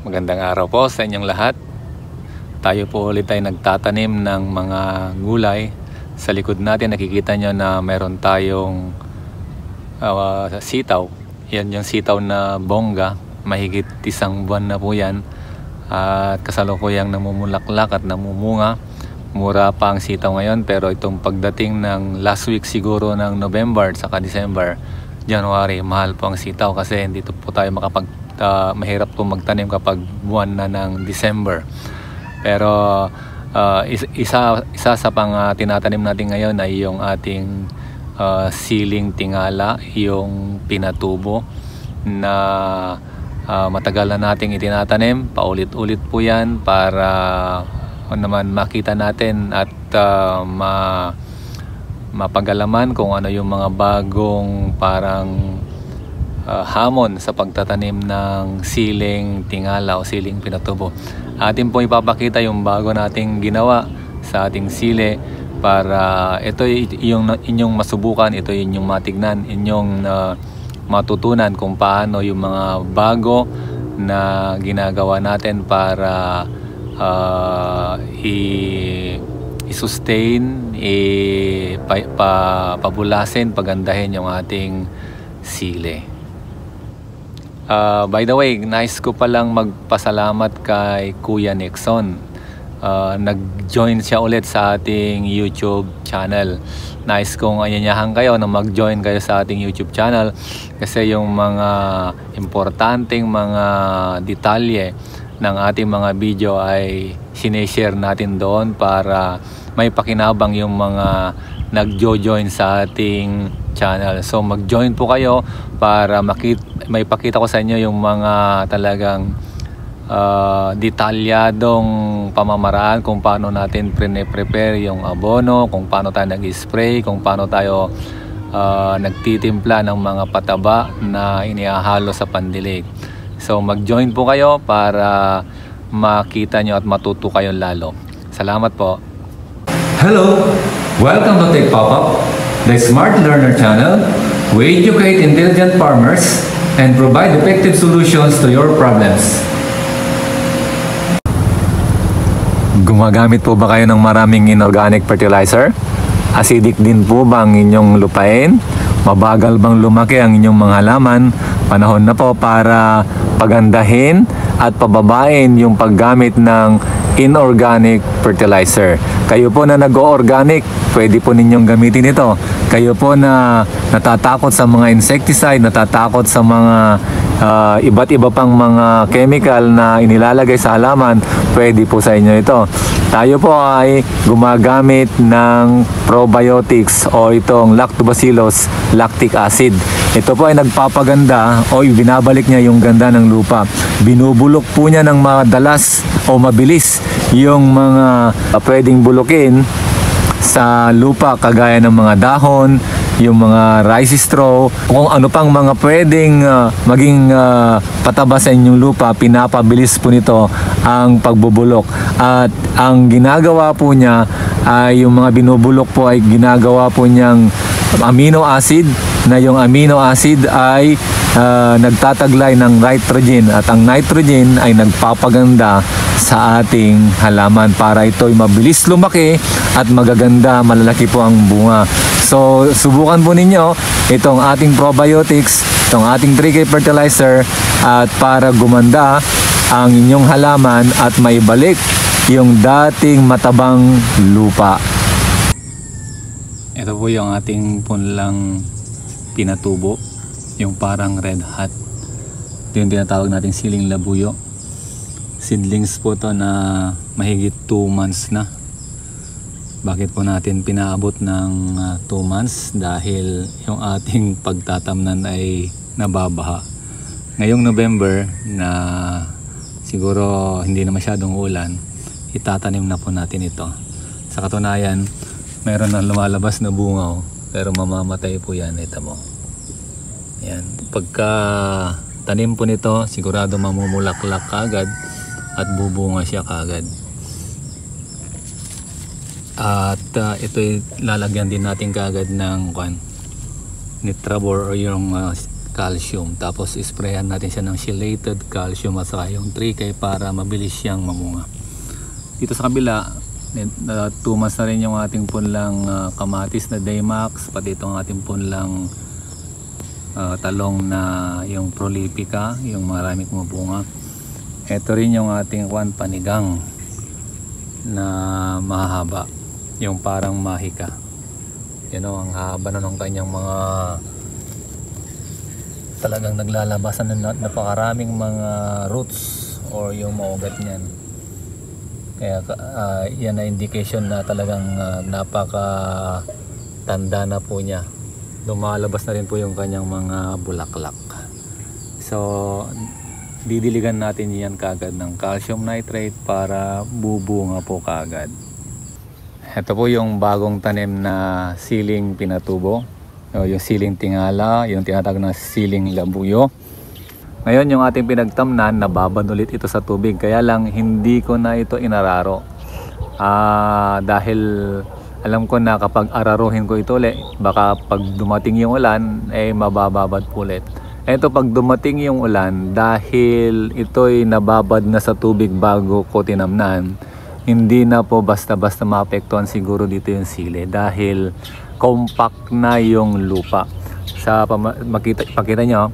Magandang araw po sa inyong lahat. Tayo po ulit ay nagtatanim ng mga gulay. Sa likod natin nakikita nyo na meron tayong sitaw. Yan yung sitaw na bongga. Mahigit 1 buwan na po yan. At kasalukuyang namumulaklak at namumunga. Mura pa ang sitaw ngayon, pero itong pagdating ng last week siguro ng November saka December, January, mahal po ang sitaw kasi hindi po tayo mahirap po magtanim kapag buwan na ng December. Pero isa sa tinatanim natin ngayon ay yung ating siling tingala, yung pinatubo na matagal na nating itinatanim. Paulit-ulit po yan para naman makita natin at mapagalaman kung ano yung mga bagong parang hamon sa pagtatanim ng siling tingala o siling pinatubo. Atin po ipapakita yung bago nating ginawa sa ating sili para ito yung inyong masubukan, ito inyong matignan, inyong matutunan kung paano yung mga bago na ginagawa natin para i-sustain, pabulasin, pagandahin yung ating sili. By the way, nice ko palang magpasalamat kay Kuya Nixon. Nag-join siya ulit sa ating YouTube channel. Nice kong anyanyahan kayo na mag-join kayo sa ating YouTube channel kasi yung mga importanteng mga detalye ng ating mga video ay sineshare natin doon para may pakinabang yung mga nag-join sa ating channel. So mag-join po kayo para may pakita ko sa inyo yung mga talagang detalyadong pamamaraan kung paano natin prepare yung abono, kung paano tayo nag-spray, kung paano tayo nagtitimpla ng mga pataba na inihahalo sa pandilig. So mag-join po kayo para makita nyo at matuto kayo lalo. Salamat po. Hello! Welcome to Tech Pop-Up, the Smart Learner channel. We educate intelligent farmers and provide effective solutions to your problems. Gumagamit po ba kayo ng maraming inorganic fertilizer? Acidic din po ba ang inyong lupain? Mabagal bang lumaki ang inyong mga halaman? Panahon na po para pagandahin at pababain yung paggamit ng inorganic fertilizer. Kayo po na nag-o-organic, pwede po ninyong gamitin ito. Kayo po na natatakot sa mga insecticide, natatakot sa mga iba't iba pang mga chemical na inilalagay sa halaman, pwede po sa inyo ito. Tayo po ay gumagamit ng probiotics o itong lactobacillus lactic acid. Ito po ay nagpapaganda o binabalik niya yung ganda ng lupa. Binubulok po niya ng madalas o mabilis yung mga pwedeng bulukin sa lupa kagaya ng mga dahon, yung mga rice straw, kung ano pang mga pwedeng maging pataba sa inyong lupa, pinapabilis po nito ang pagbubulok. At ang ginagawa po niya ay yung mga binubulok po ay ginagawa po niyang amino acid, na yung amino acid ay nagtataglay ng nitrogen, at ang nitrogen ay nagpapaganda sa ating halaman para ito'y mabilis lumaki at magaganda, malalaki po ang bunga. So subukan po ninyo itong ating probiotics, itong ating 3K fertilizer, at para gumanda ang inyong halaman at maibalik yung dating matabang lupa. Ito po yung ating punlang pinatubo, yung parang red hot. Ito yung tinatawag nating siling labuyo. Seedlings po to na mahigit 2 months na. Bakit po natin pinaabot ng 2 months? Dahil yung ating pagtatamnan ay nababaha. Ngayong November na siguro hindi na masyadong ulan, itatanim na po natin ito. Sa katunayan, meron na lumalabas na bunga, pero mamamatay po yan. Ito mo. Yan. Pagka tanim po nito, sigurado mamumulaklak kagad at bubunga siya kagad. At ito lalagyan din natin kagad ng Nitrabor o yung calcium. Tapos isprayan natin siya ng chelated calcium at saka yung 3K para mabilis siyang mamunga. Dito sa kabila, 2 months na rin yung ating punlang kamatis na Daymax, pati itong ating punlang talong na yung prolifica, yung marami kumabunga. Ito rin yung ating panigang na mahaba, yung parang mahika. Yan o, ang haba na ng kanyang mga, talagang naglalabasan na napakaraming mga roots or yung maugat niyan. Kaya yan na indication na talagang napaka tanda na po niya. Lumalabas na rin po yung kanyang mga bulaklak. So didiligan natin yan kagad ng calcium nitrate para bubunga po kagad. Ito po yung bagong tanim na siling pinatubo, yung siling tingala, yung tinatawag na siling labuyo. Ngayon yung ating pinagtamnan, nababad ulit ito sa tubig, kaya lang hindi ko na ito inararo. Dahil alam ko na kapag araruhin ko ito ulit, baka pag dumating yung ulan, mabababad po ulit. Ito pag dumating yung ulan, dahil ito'y nababad na sa tubig bago ko tinamnan, hindi na po basta-basta maapektuhan siguro dito yung sili dahil compact na yung lupa. Pakita nyo,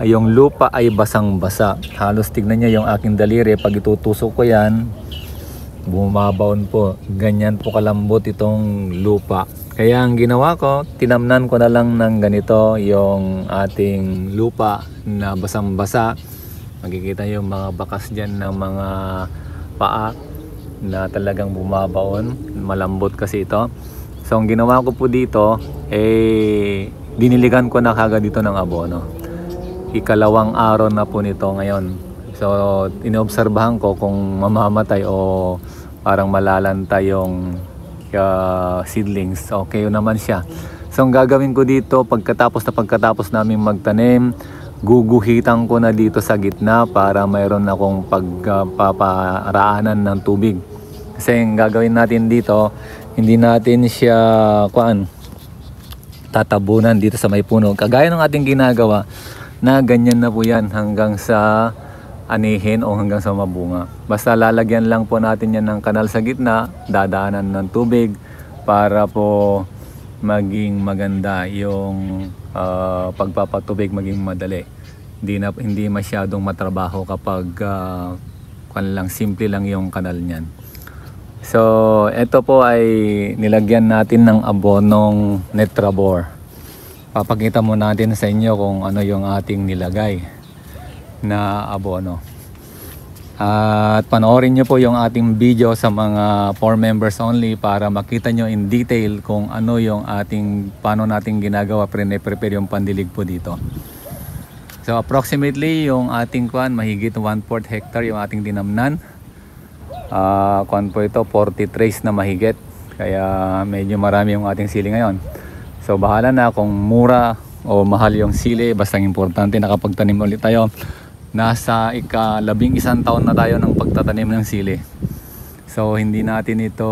yung lupa ay basang-basa. Halos tignan nyo yung aking daliri, pag itutusok ko yan, bumabaon po. Ganyan po kalambot itong lupa. Kaya ang ginawa ko, tinamnan ko na lang ng ganito yung ating lupa na basang-basa. Makikita yung mga bakas dyan ng mga paa na talagang bumabaon. Malambot kasi ito. So ang ginawa ko po dito, diniligan ko na kagad dito ng abono. Ikalawang araw na po nito ngayon. So inoobserbahan ko kung mamamatay o parang malalanta yung seedlings. Okay naman siya. So ang gagawin ko dito, pagkatapos namin magtanim, guguhitan ko na dito sa gitna para mayroon akong pagpaparaanan ng tubig. Kasi ang gagawin natin dito, hindi natin siya tatabunan dito sa may puno. Kagaya ng ating ginagawa na ganyan na po yan hanggang sa anihin o hanggang sa mabunga. Basta lalagyan lang po natin yan ng kanal sa gitna, dadaanan ng tubig para po maging maganda yung pagpapatubig, maging madali. Hindi masyadong matrabaho kapag simple lang yung kanal niyan. So ito po ay nilagyan natin ng abonong Netrabor. Papakita mo natin sa inyo kung ano yung ating nilagay na abono. At panoorin nyo po yung ating video sa mga 4 members only para makita nyo in detail kung ano yung paano natin ginagawa, prepare yung pandilig po dito. So approximately yung ating mahigit 1/4 hectare yung ating dinamnan. Po ito 40 trays na mahigit, kaya medyo marami yung ating sili ngayon. So bahala na kung mura o mahal yung sili, basta importante nakapagtanim ulit tayo. Nasa ika-11 taon na tayo ng pagtatanim ng sili. So hindi natin ito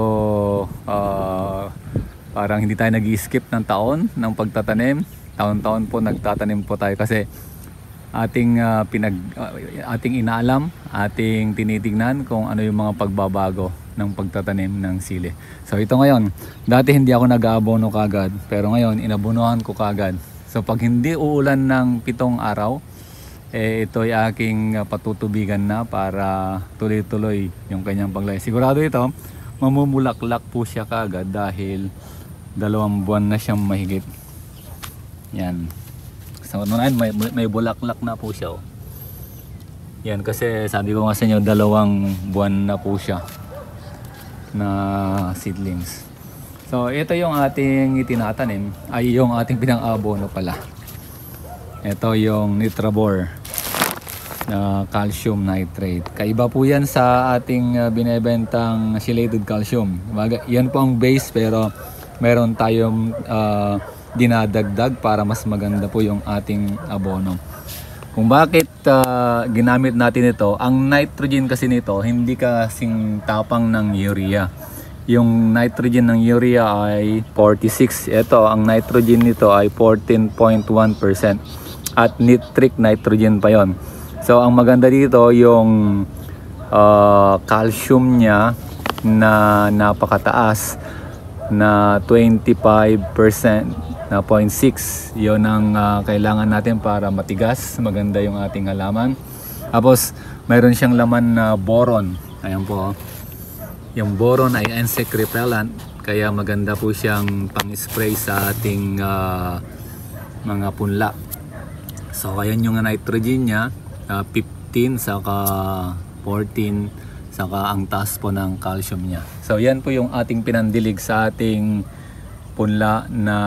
parang hindi tayo nag-skip ng taon ng pagtatanim. Taon-taon po nagtatanim po tayo kasi ating inaalam, ating tinitingnan kung ano yung mga pagbabago ng pagtatanim ng sili. So ito ngayon, dati hindi ako nag-aabono kagad, pero ngayon inabonohan ko kagad. So pag hindi uulan ng 7 araw, ito ay aking patutubigan na para tuloy-tuloy yung kanyang paglay. Sigurado ito, mamumulaklak po siya kagad dahil 2 buwan na siyang mahigit. Yan. So may bulaklak na po siya. Yan kasi sabi ko nga sa inyo, 2 buwan na po siya na seedlings. So ito yung ating itinatanim, ay yung ating pinang-abono pala. Ito yung Netrabor na calcium nitrate. Kaiba po yan sa ating binebentang chelated calcium. Yan po ang base, pero meron tayong dinadagdag para mas maganda po yung ating abono. Kung bakit ginamit natin ito, ang nitrogen kasi nito hindi kasing tapang ng urea. Yung nitrogen ng urea ay 46. Ito, ang nitrogen nito ay 14.1%. at nitric nitrogen pa yon. So ang maganda dito yung calcium niya na napakataas na 25% na 0.6. Yun ang kailangan natin para matigas, maganda yung ating halaman. Tapos mayroon siyang laman na boron. Ayan po. Yung boron ay insect repellent, kaya maganda po siyang pang-spray sa ating mga punla. So ayan yung nitrogen niya, 15 saka 14, saka ang taas po ng calcium niya. So yan po yung ating pinandilig sa ating punla na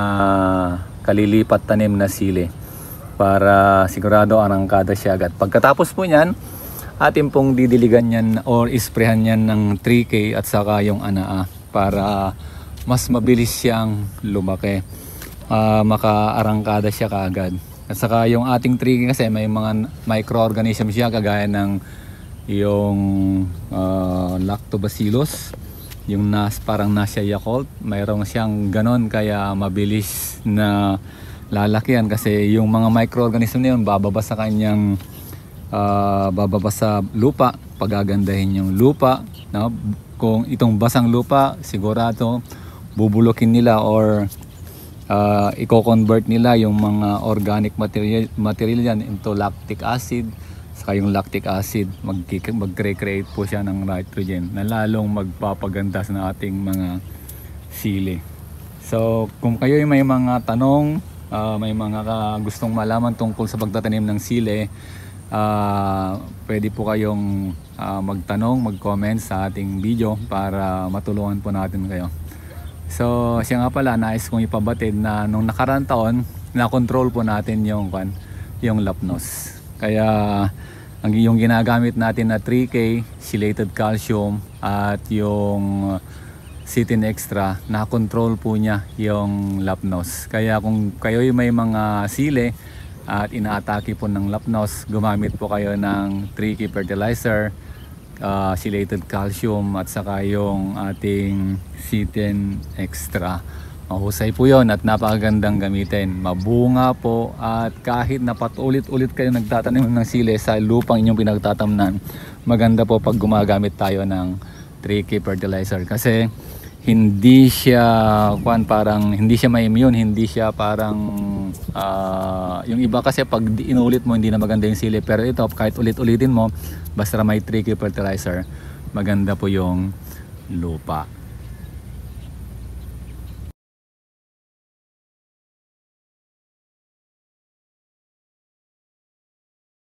kalilipat tanim na sili para sigurado arangkada siya agad. Pagkatapos po niyan, atin pong didiligan yan or isprehan yan ng 3K at saka yung anaa para mas mabilis siyang lumaki, makaarangkada siya kaagad. At saka yung ating 3K kasi may mga microorganism siya kagaya ng yung lactobacillus, yung parang nasa Yakult, mayroong siyang ganon kaya mabilis na lalakihan kasi yung mga microorganism na yun bababa sa kanyang bababa sa lupa, pagagandahin yung lupa, no? Kung itong basang lupa sigurado bubulukin nila or i-convert nila yung mga organic material yan into lactic acid. Saka yung lactic acid mag-create po siya ng nitrogen na lalong magpapaganda sa ating mga sili. So kung kayo may mga tanong, may mga gustong malaman tungkol sa pagtatanim ng sili, pwede po kayong magtanong, mag-comment sa ating video para matulungan po natin kayo. So siya nga pala, nais kong ipabatid na nung nakaraang taon na-control po natin yung lapnos. Kaya yung ginagamit natin na 3K chelated calcium at yung Citin Extra, na-control po niya yung lapnos. Kaya kung kayo may mga sili at inaatake po ng lapnos, gumamit po kayo ng 3K fertilizer, chelated calcium at saka yung ating Citin Extra. Mahusay po yon at napakagandang gamitin. Mabunga po at kahit na patulit-ulit kayo nagtatanim ng sili sa lupang inyong pinagtatamnan, maganda po pag gumagamit tayo ng 3K fertilizer kasi hindi siya parang hindi siya ma-immune, hindi siya parang yung iba kasi pag inulit mo hindi na maganda yung sili, pero ito kahit ulit-ulitin mo basta may 3K fertilizer, maganda po yung lupa.